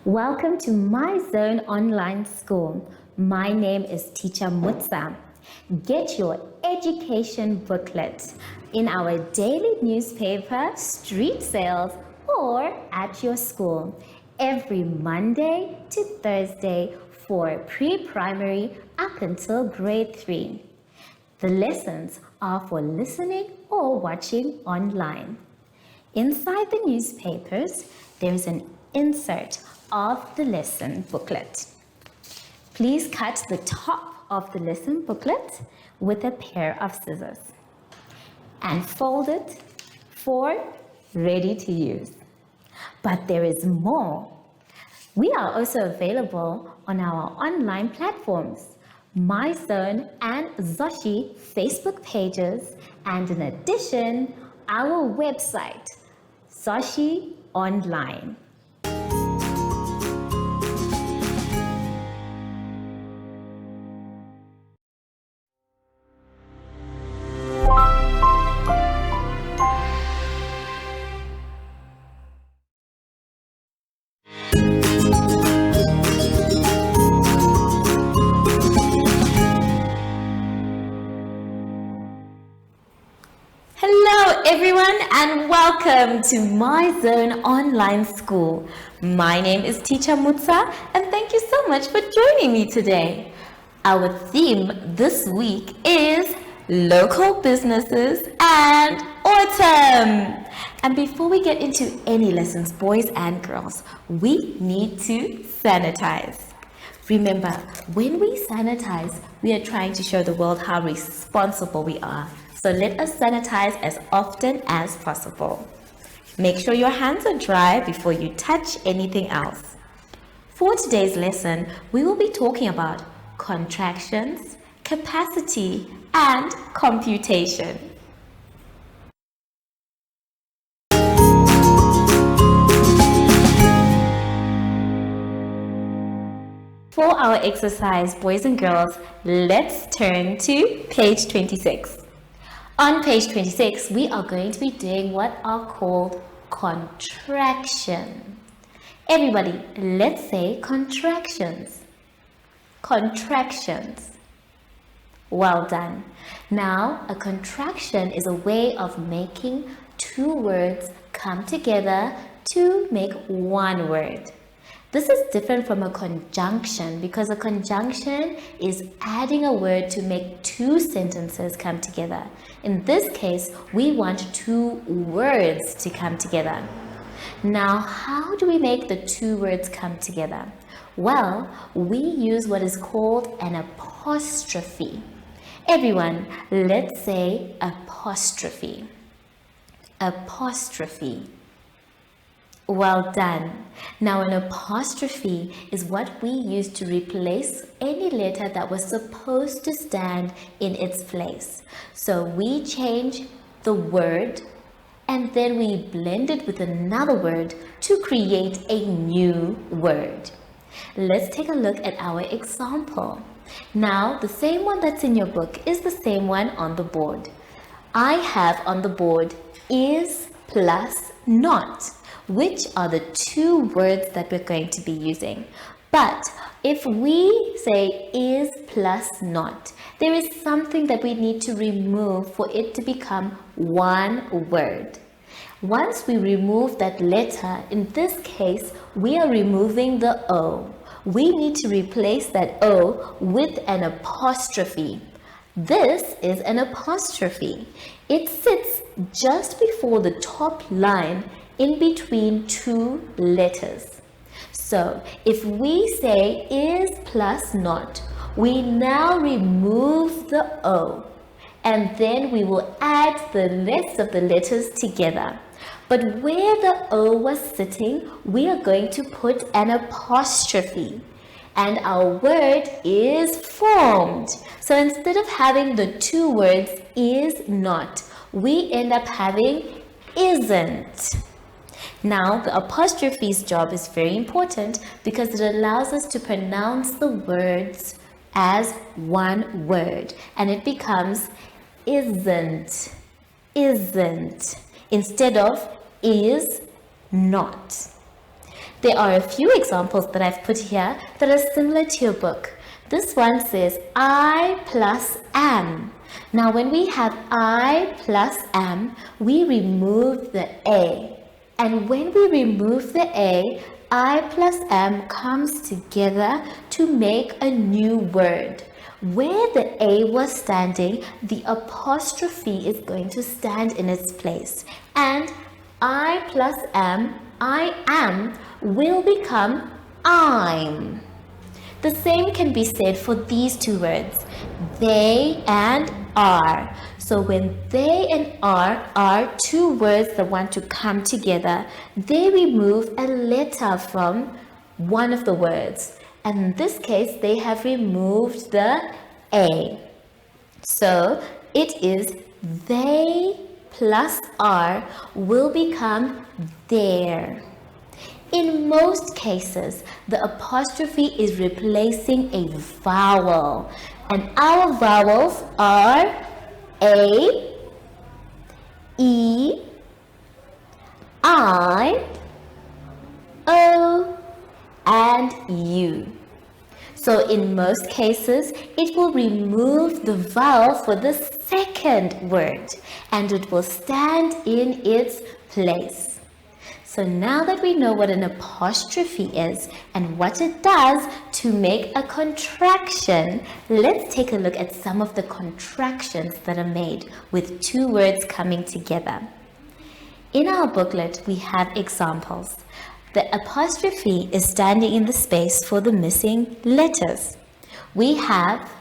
Welcome to My Zone Online School. My name is Teacher Mutsa. Get your education booklet in our daily newspaper, street sales, or at your school every Monday to Thursday for pre-primary up until grade 3. The lessons are for listening or watching online. Inside the newspapers, there is an insert of the lesson booklet. Please cut the top of the lesson booklet with a pair of scissors and fold it for ready to use. But there is more. We are also available on our online platforms, MyZone and Zoshi Facebook pages, and in addition, our website, Zoshi Online. Hello everyone and welcome to My Zone Online School. My name is Teacher Mutsa and thank you so much for joining me today. Our theme this week is local businesses and autumn. And before we get into any lessons, boys and girls, we need to sanitize. Remember, when we sanitize, we are trying to show the world how responsible we are. So let us sanitize as often as possible. Make sure your hands are dry before you touch anything else. For today's lesson, we will be talking about contractions, capacity, and computation. For our exercise, boys and girls, let's turn to page 26. On page 26, we are going to be doing what are called contractions. Everybody, let's say contractions. Contractions. Well done. Now, a contraction is a way of making two words come together to make one word. This is different from a conjunction because a conjunction is adding a word to make two sentences come together. In this case, we want two words to come together. Now, how do we make the two words come together? Well, we use what is called an apostrophe. Everyone, let's say apostrophe. Apostrophe. Well done. Now an apostrophe is what we use to replace any letter that was supposed to stand in its place. So we change the word and then we blend it with another word to create a new word. Let's take a look at our example. Now the same one that's in your book is the same one on the board. I have on the board is plus not, which are the two words that we're going to be using. But if we say is plus not, there is something that we need to remove for it to become one word. Once we remove that letter, in this case, we are removing the O. We need to replace that O with an apostrophe. This is an apostrophe. It sits just before the top line in between two letters. So if we say is plus not, we now remove the O and then we will add the rest of the letters together. But where the O was sitting, we are going to put an apostrophe and our word is formed. So instead of having the two words is not, we end up having isn't. Now, the apostrophe's job is very important because it allows us to pronounce the words as one word and it becomes isn't, isn't, instead of is not. There are a few examples that I've put here that are similar to your book. This one says I plus am. Now when we have I plus am, we remove the A. And when we remove the A, I plus am comes together to make a new word. Where the A was standing, the apostrophe is going to stand in its place. And I plus am, I am, will become I'm. The same can be said for these two words, they and are. So when they and are two words that want to come together, they remove a letter from one of the words. And in this case, they have removed the A. So it is they plus are will become their. In most cases, the apostrophe is replacing a vowel, and our vowels are A, E, I, O, and U. So in most cases, it will remove the vowel for the second word, and it will stand in its place. So now that we know what an apostrophe is and what it does to make a contraction, let's take a look at some of the contractions that are made with two words coming together. In our booklet, we have examples. The apostrophe is standing in the space for the missing letters. We have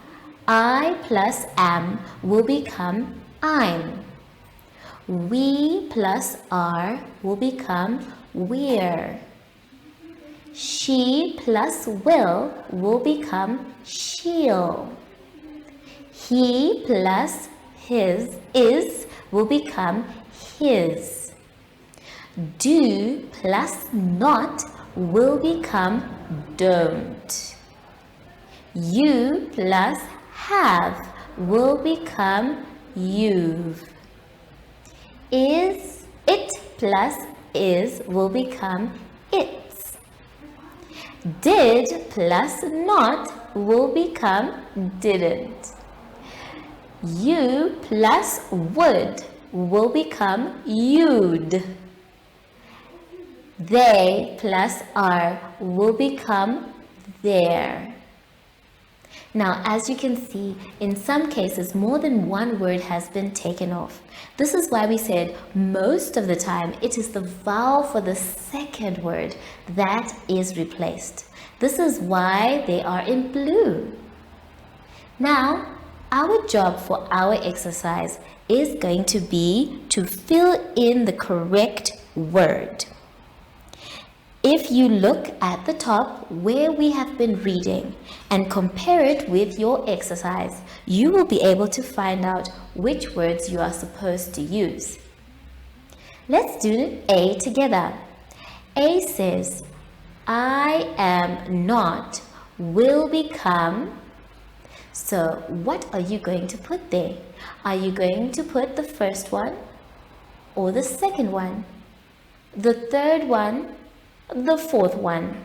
I plus am will become I'm. We plus are will become we're. She plus will become she'll. He plus his is will become his. Do plus not will become don't. You plus have will become you've. Is, it plus is will become its. Did plus not will become didn't. You plus would will become you'd. They plus are will become their. Now, as you can see, in some cases, more than one word has been taken off. This is why we said most of the time it is the vowel for the second word that is replaced. This is why they are in blue. Now, our job for our exercise is going to be to fill in the correct word. If you look at the top where we have been reading and compare it with your exercise, you will be able to find out which words you are supposed to use. Let's do A together. A says, I am not will become. So what are you going to put there? Are you going to put the first one or the second one, the third one, the fourth one,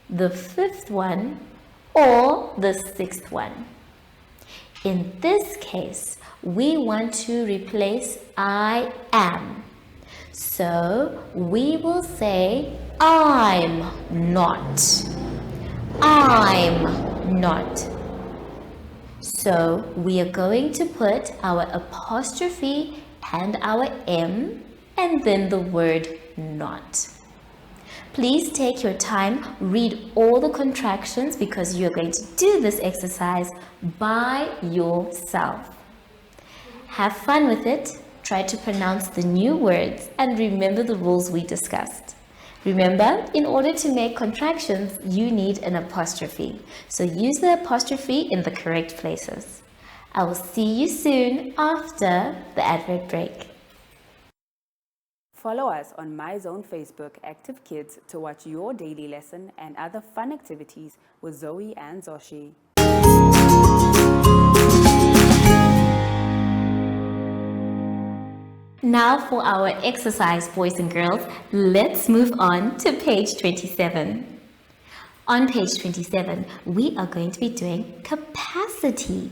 the fifth one, or the sixth one? In this case, we want to replace I am. So we will say I'm not. I'm not. So we are going to put our apostrophe and our M and then the word not. Please take your time, read all the contractions because you're going to do this exercise by yourself. Have fun with it, try to pronounce the new words, and remember the rules we discussed. Remember, in order to make contractions, you need an apostrophe. So use the apostrophe in the correct places. I will see you soon after the advert break. Follow us on MyZone Facebook Active Kids to watch your daily lesson and other fun activities with Zoe and Zoshi. Now for our exercise, boys and girls, let's move on to page 27. On page 27, we are going to be doing capacity.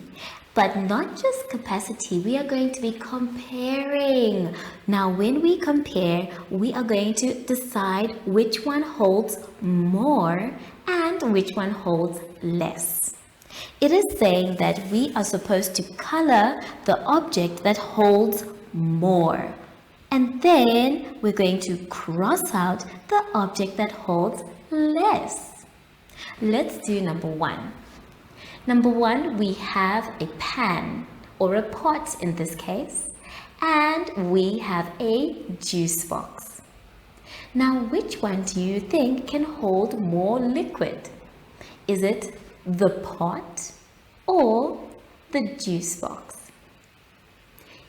But not just capacity, we are going to be comparing. Now, when we compare, we are going to decide which one holds more and which one holds less. It is saying that we are supposed to color the object that holds more. And then we're going to cross out the object that holds less. Let's do number 1. Number 1, we have a pan or a pot in this case, and we have a juice box. Now, which one do you think can hold more liquid? Is it the pot or the juice box?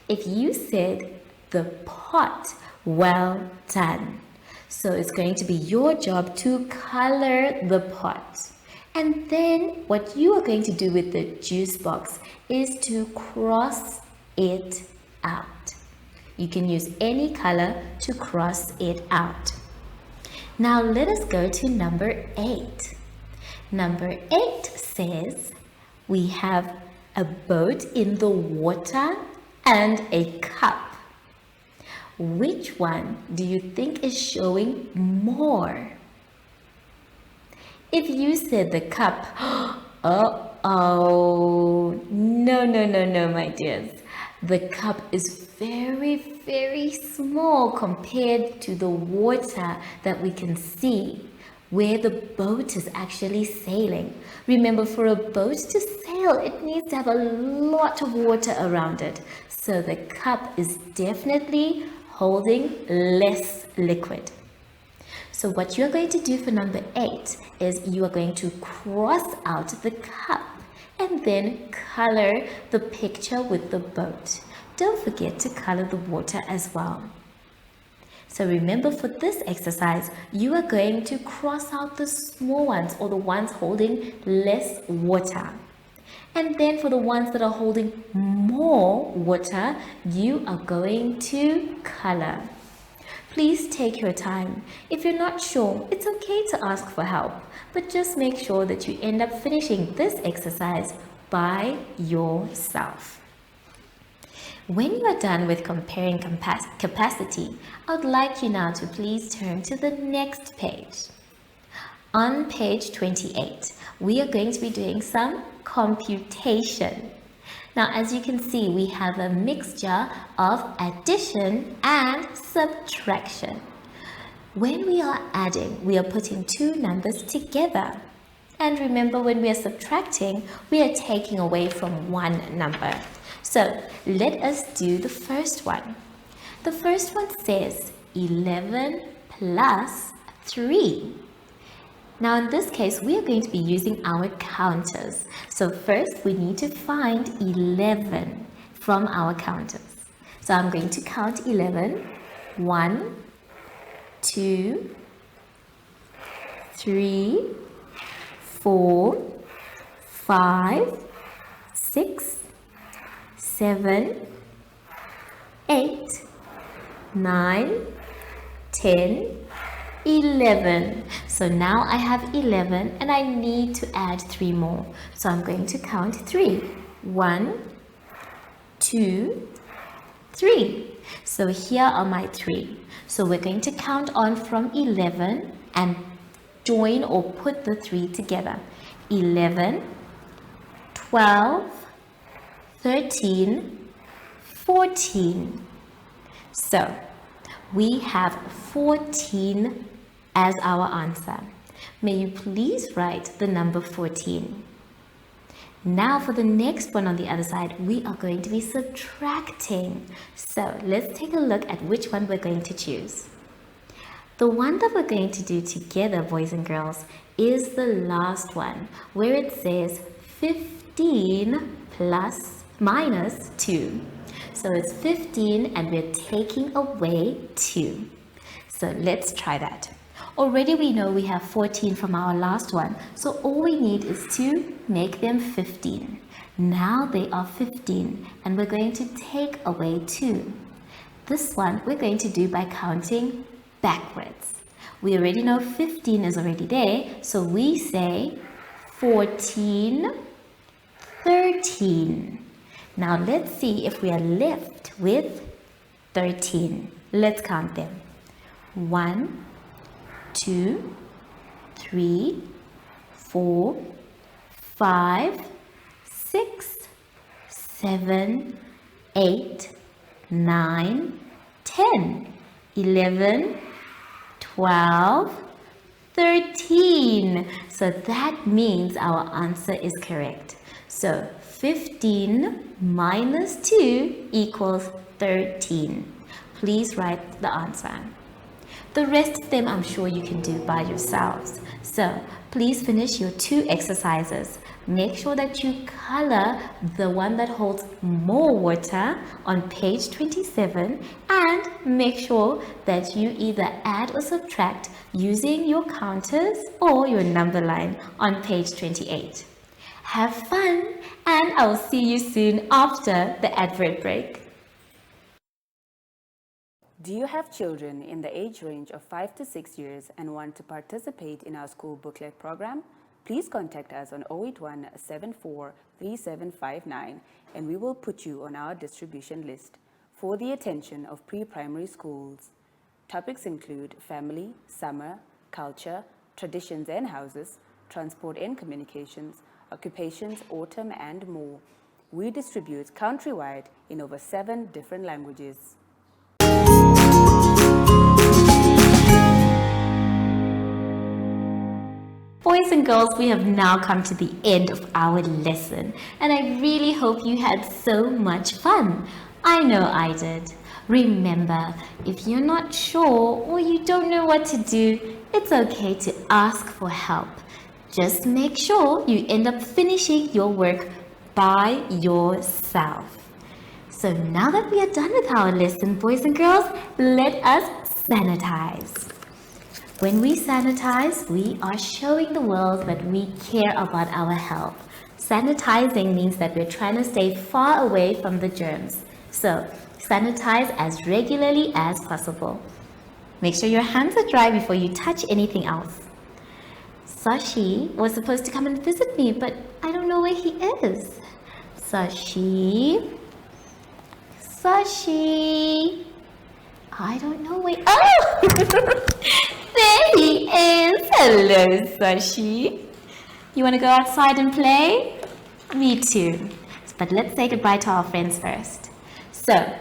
If you said the pot, well done. So it's going to be your job to color the pot. And then what you are going to do with the juice box is to cross it out. You can use any color to cross it out. Now let us go to number 8. Number 8 says we have a boat in the water and a cup. Which one do you think is showing more? If you said the cup, no, my dears. The cup is very, very small compared to the water that we can see where the boat is actually sailing. Remember, for a boat to sail, it needs to have a lot of water around it. So the cup is definitely holding less liquid. So what you're going to do for number 8 is you are going to cross out the cup and then color the picture with the boat. Don't forget to color the water as well. So remember, for this exercise, you are going to cross out the small ones or the ones holding less water. And then for the ones that are holding more water, you are going to color. Please take your time. If you're not sure, it's okay to ask for help, but just make sure that you end up finishing this exercise by yourself. When you are done with comparing capacity, I would like you now to please turn to the next page. On page 28, we are going to be doing some computation. Now, as you can see, we have a mixture of addition and subtraction. When we are adding, we are putting two numbers together. And remember, when we are subtracting, we are taking away from one number. So, let us do the first one. The first one says 11 plus 3. Now in this case, we are going to be using our counters. So first we need to find 11 from our counters. So I'm going to count 11. 1, 2, 3, 4, 5, 6, 7, 8, 9, 10, 11. So now I have 11 and I need to add 3 more. So I'm going to count 3. 1, 2, 3. So here are my 3. So we're going to count on from 11 and join or put the 3 together. 11, 12, 13, 14. So we have 14 as our answer. May you please write the number 14. Now for the next one on the other side, we are going to be subtracting. So let's take a look at which one we're going to choose. The one that we're going to do together, boys and girls, is the last one, where it says 15 minus 2. So it's 15 and we're taking away 2. So let's try that. Already we know we have 14 from our last one, so all we need is to make them 15. Now they are 15 and we're going to take away 2. This one we're going to do by counting backwards. We already know 15 is already there, so we say 14, 13. Now let's see if we are left with 13. Let's count them. 1, 2, 3, 4, 5, 6, 7, 8, 9, 10, 11, 12, 13. So that means our answer is correct. So 15 minus 2 equals 13. Please write the answer. The rest of them I'm sure you can do by yourselves. So please finish your 2 exercises. Make sure that you color the one that holds more water on page 27 and make sure that you either add or subtract using your counters or your number line on page 28. Have fun, and I'll see you soon after the advert break. Do you have children in the age range of 5 to 6 years and want to participate in our school booklet program? Please contact us on 081 74 3759 and we will put you on our distribution list for the attention of pre-primary schools. Topics include family, summer, culture, traditions and houses, transport and communications, occupations, autumn and more. We distribute countrywide in over 7 different languages. Boys and girls, we have now come to the end of our lesson, and I really hope you had so much fun. I know I did. Remember, if you're not sure or you don't know what to do, it's okay to ask for help. Just make sure you end up finishing your work by yourself. So now that we are done with our lesson, boys and girls, let us sanitize. When we sanitize, we are showing the world that we care about our health. Sanitizing means that we're trying to stay far away from the germs. So, sanitize as regularly as possible. Make sure your hands are dry before you touch anything else. Sashi was supposed to come and visit me, but I don't know where he is. Sashi? Sashi? I don't know where... Oh! There he is! Hello, Sashi. You want to go outside and play? Me too. But let's say goodbye to our friends first. So,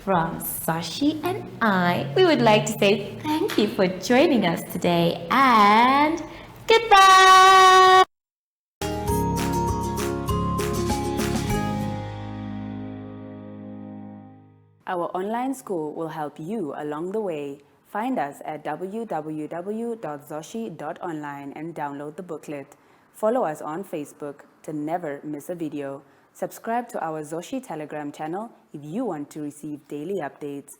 from Sashi and I, we would like to say thank you for joining us today and goodbye! Our online school will help you along the way. Find us at www.zoshi.online and download the booklet. Follow us on Facebook to never miss a video. Subscribe to our Zoshi Telegram channel if you want to receive daily updates.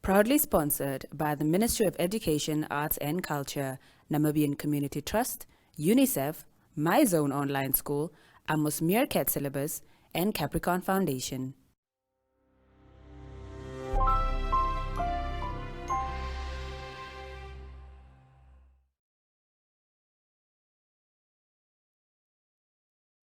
Proudly sponsored by the Ministry of Education, Arts and Culture, Namibian Community Trust, UNICEF, My Zone Online School, Amos Meerkat Syllabus, and Capricorn Foundation.